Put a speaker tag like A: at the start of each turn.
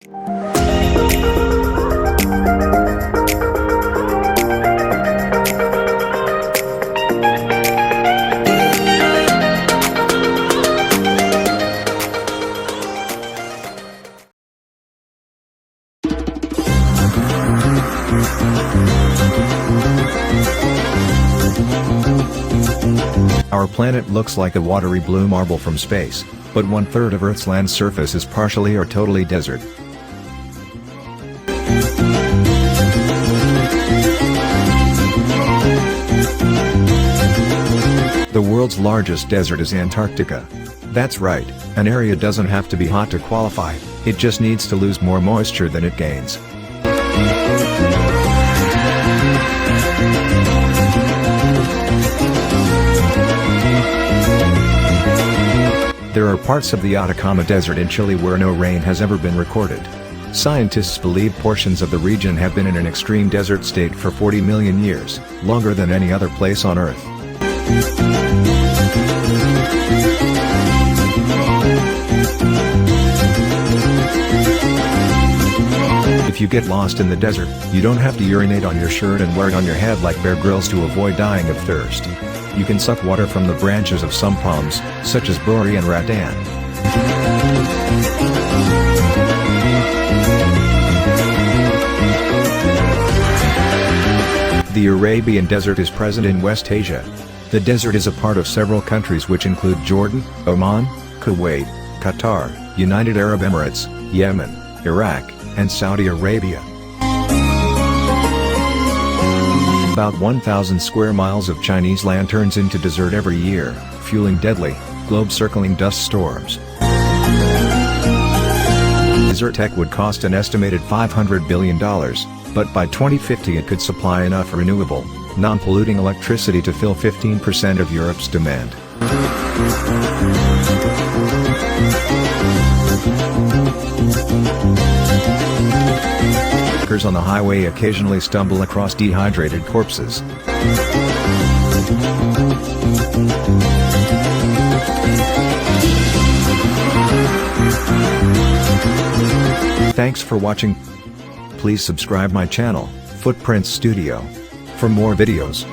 A: Our planet looks like a watery blue marble from space, but 1/3 of Earth's land surface is partially or totally desert. The world's largest desert is Antarctica. That's right, an area doesn't have to be hot to qualify, it just needs to lose more moisture than it gains. There are parts of the Atacama Desert in Chile where no rain has ever been recorded. Scientists believe portions of the region have been in an extreme desert state for 40 million years, longer than any other place on Earth. If you get lost in the desert, you don't have to urinate on your shirt and wear it on your head like Bear Grylls to avoid dying of thirst. You can suck water from the branches of some palms, such as bori and rattan. The Arabian Desert is present in West Asia. The desert is a part of several countries which include Jordan, Oman, Kuwait, Qatar, United Arab Emirates, Yemen, Iraq, and Saudi Arabia. About 1,000 square miles of Chinese land turns into desert every year, fueling deadly, globe-circling dust storms. Desert tech would cost an estimated $500 billion, but by 2050 it could supply enough renewable, non-polluting electricity to fill 15% of Europe's demand. Truckers on the highway occasionally stumble across dehydrated corpses. Thanks for watching. Please subscribe my channel, Footprints Studio, for more videos.